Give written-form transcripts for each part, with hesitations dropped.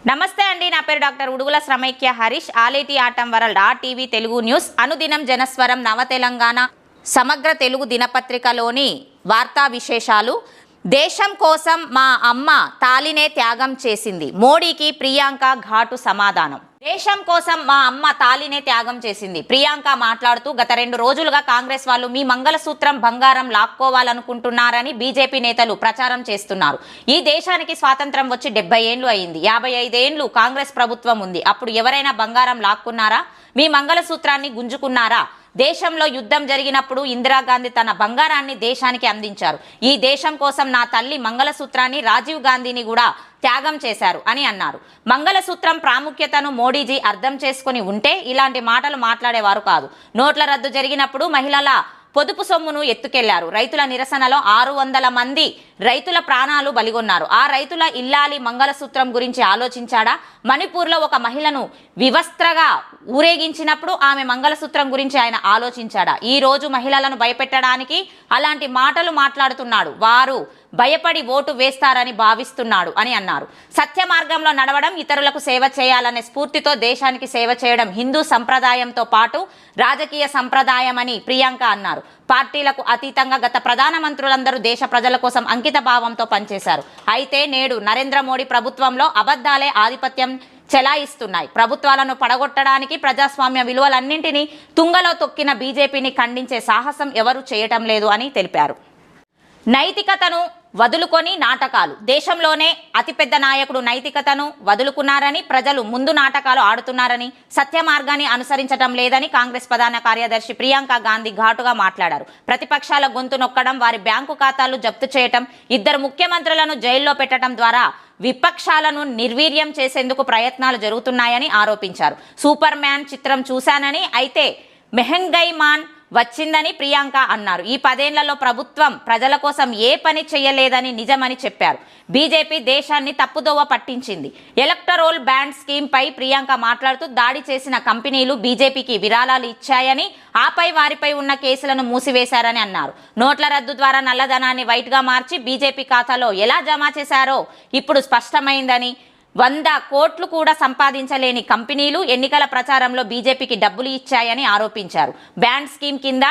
నమస్తే అండి, నా పేరు doctor Udugula Shramaikya Harish. Aleti atom world RTV Telugu news అనుదినం జనస్వరం నవ తెలంగాణ సమగ్ర తెలుగు దినపత్రికలోని వార్తా విశేషాలు. దేశం కోసం మా అమ్మ తాలినే త్యాగం చేసింది, మోడీకి ప్రియాంక ఘాటు సమాధానం. దేశం కోసం మా అమ్మ తాలినే త్యాగం చేసింది. ప్రియాంక మాట్లాడుతూ, గత 2 రోజులుగా కాంగ్రెస్ వాళ్ళు మీ మంగళసూత్రం బంగారం లాక్కోవాలనుకుంటున్నారని బీజేపీ నేతలు ప్రచారం చేస్తున్నారు. ఈ దేశానికి స్వాతంత్రం వచ్చి 70 ఏళ్లు అయింది. 55 ఏళ్లు కాంగ్రెస్ ప్రభుత్వం ఉంది. అప్పుడు ఎవరైనా బంగారం లాక్కున్నారా? మీ మంగళసూత్రాన్ని గుంజుకున్నారా? దేశంలో యుద్ధం జరిగినప్పుడు ఇందిరాగాంధీ తన బంగారాన్ని దేశానికి అందించారు. ఈ దేశం కోసం నా తల్లి మంగళసూత్రాన్ని, రాజీవ్ గాంధీని కూడా త్యాగం చేశారు అని అన్నారు. మంగళసూత్రం ప్రాముఖ్యతను మోడీజీ అర్థం చేసుకుని ఉంటే ఇలాంటి మాటలు మాట్లాడేవారు కాదు. నోట్ల రద్దు జరిగినప్పుడు మహిళల పొదుపు సొమ్మును ఎత్తుకెళ్లారు. రైతుల నిరసనలో 600 మంది రైతుల ప్రాణాలు బలిగొన్నారు. ఆ రైతుల ఇల్లాలి మంగళసూత్రం గురించి ఆలోచించాడా? మణిపూర్లో ఒక మహిళను వివస్త్రగా ఊరేగించినప్పుడు ఆమె మంగళసూత్రం గురించి ఆయన ఆలోచించాడా? ఈ రోజు మహిళలను భయపెట్టడానికి అలాంటి మాటలు మాట్లాడుతున్నాడు. వారు భయపడి ఓటు వేస్తారని భావిస్తున్నాడు అని అన్నారు. సత్య మార్గంలో నడవడం, ఇతరులకు సేవ చేయాలనే స్ఫూర్తితో దేశానికి సేవ చేయడం హిందూ సంప్రదాయంతో పాటు రాజకీయ సంప్రదాయం అని ప్రియాంక అన్నారు. పార్టీలకు అతీతంగా గత ప్రధానమంత్రులందరూ దేశ ప్రజల కోసం అంకిత భావంతో పనిచేశారు. అయితే నేడు నరేంద్ర మోడీ ప్రభుత్వంలో అబద్ధాలే ఆధిపత్యం చెలాయిస్తున్నాయి. ప్రభుత్వాలను పడగొట్టడానికి ప్రజాస్వామ్య విలువలన్నింటినీ తుంగలో తొక్కిన బీజేపీని ఖండించే సాహసం ఎవరూ చేయటం లేదు అని తెలిపారు. నైతికతను వదులుకొని నాటకాలు. దేశంలోనే అతిపెద్ద నాయకుడు నైతికతను వదులుకున్నారని, ప్రజలు ముందు నాటకాలు ఆడుతున్నారని, సత్య మార్గాన్ని అనుసరించడం లేదని కాంగ్రెస్ ప్రధాన కార్యదర్శి ప్రియాంక గాంధీ ఘాటుగా మాట్లాడారు. ప్రతిపక్షాల గొంతు నొక్కడం, వారి బ్యాంకు ఖాతాలు జప్తు చేయటం, 2 ముఖ్యమంత్రులను జైల్లో పెట్టడం ద్వారా విపక్షాలను నిర్వీర్యం చేసేందుకు ప్రయత్నాలు జరుగుతున్నాయని ఆరోపించారు. సూపర్ మ్యాన్ చిత్రం చూశానని, అయితే మెహంగై మాన్ వచ్చిందని ప్రియాంక అన్నారు. ఈ 10 ఏళ్లలో ప్రభుత్వం ప్రజల కోసం ఏ పని చేయలేదని నిజమని చెప్పారు. బీజేపీ దేశాన్ని తప్పుదోవ పట్టించింది. ఎలక్టరోల్ బ్యాండ్ స్కీమ్ పై ప్రియాంక మాట్లాడుతూ, దాడి చేసిన కంపెనీలు బీజేపీకి విరాళాలు ఇచ్చాయని, ఆపై వారిపై ఉన్న కేసులను మూసివేశారని అన్నారు. నోట్ల రద్దు ద్వారా నల్లధనాన్ని వైట్గా మార్చి బీజేపీ ఖాతాలో ఎలా జమ చేశారో ఇప్పుడు స్పష్టమైందని, 100 కోట్లు కూడా సంపాదించలేని కంపెనీలు ఎన్నికల ప్రచారంలో బీజేపీకి డబ్బులు ఇచ్చాయని ఆరోపించారు. బ్యాండ్ స్కీమ్ కింద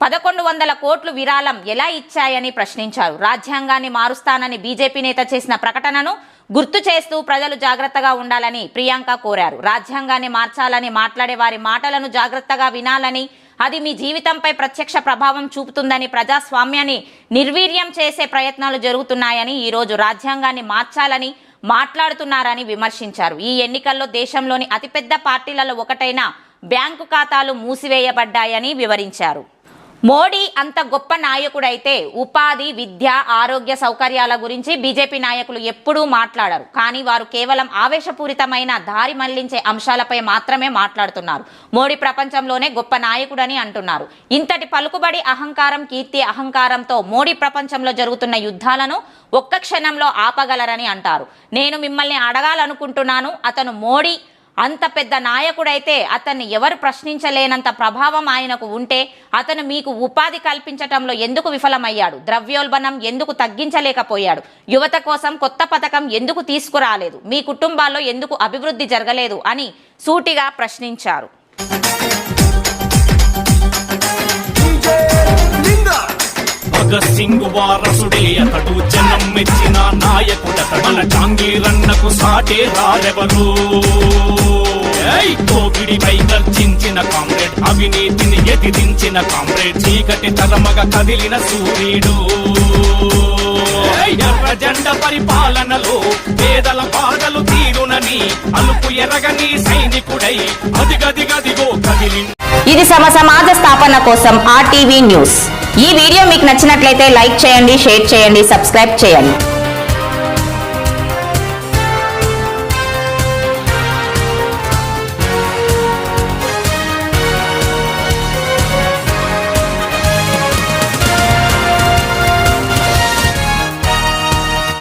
1100 కోట్లు విరాళం ఎలా ఇచ్చాయని ప్రశ్నించారు. రాజ్యాంగాన్ని మారుస్తానని బీజేపీ నేత చేసిన ప్రకటనను గుర్తు చేస్తూ ప్రజలు జాగ్రత్తగా ఉండాలని ప్రియాంక కోరారు. రాజ్యాంగాన్ని మార్చాలని మాట్లాడే వారి మాటలను జాగ్రత్తగా వినాలని, అది మీ జీవితంపై ప్రత్యక్ష ప్రభావం చూపుతుందని, ప్రజాస్వామ్యాన్ని నిర్వీర్యం చేసే ప్రయత్నాలు జరుగుతున్నాయని, ఈరోజు రాజ్యాంగాన్ని మార్చాలని మాట్లాడుతున్నారని విమర్శించారు. ఈ ఎన్నికల్లో దేశంలోని అతిపెద్ద పార్టీలలో ఒకటైన బ్యాంకు ఖాతాలు మూసివేయబడ్డాయని వివరించారు. మోడీ అంత గొప్ప నాయకుడైతే ఉపాధి, విద్య, ఆరోగ్య సౌకర్యాల గురించి బీజేపీ నాయకులు ఎప్పుడూ మాట్లాడరు. కానీ వారు కేవలం ఆవేశపూరితమైన దారి మళ్లించే అంశాలపై మాత్రమే మాట్లాడుతున్నారు. మోడీ ప్రపంచంలోనే గొప్ప నాయకుడని అంటున్నారు. ఇంతటి పలుకుబడి, అహంకారం, కీర్తి, అహంకారంతో మోడీ ప్రపంచంలో జరుగుతున్న యుద్ధాలను ఒక్క క్షణంలో ఆపగలరని అంటారు. నేను మిమ్మల్ని అడగాలనుకుంటున్నాను, అతను మోడీ అంత పెద్ద నాయకుడైతే అతన్ని ఎవరు ప్రశ్నించలేనంత ప్రభావం ఆయనకు ఉంటే అతను మీకు ఉపాధి కల్పించటంలో ఎందుకు విఫలమయ్యాడు? ద్రవ్యోల్బణం ఎందుకు తగ్గించలేకపోయాడు? యువత కోసం కొత్త పథకం ఎందుకు తీసుకురాలేదు? మీ కుటుంబాల్లో ఎందుకు అభివృద్ధి జరగలేదు అని సూటిగా ప్రశ్నించారు. భగత్ సింగ్ వారసుడే అతడు, జనం మెచ్చిన నాయకుడతడు, మన జాంగీరన్నకు సాటే రారెవరు. కోవిడిపై గర్జించిన కామ్రేడ్, అవినీతిని ఎదిరించిన కామ్రేడ్, చీకటి తరమగ కదిలిన సూర్యుడు. ఎర్ర జెండ పరిపాలనలో పేదల బాధలు తీరునని అలుపు ఎరగని సైనికుడై అదిగదిగదిగో కదిలి. ఇది సమాజ స్థాపన కోసం ఆర్టీవీ న్యూస్. ఈ వీడియో మీకు నచ్చినట్లయితే లైక్ చేయండి, షేర్ చేయండి, సబ్స్క్రైబ్ చేయండి.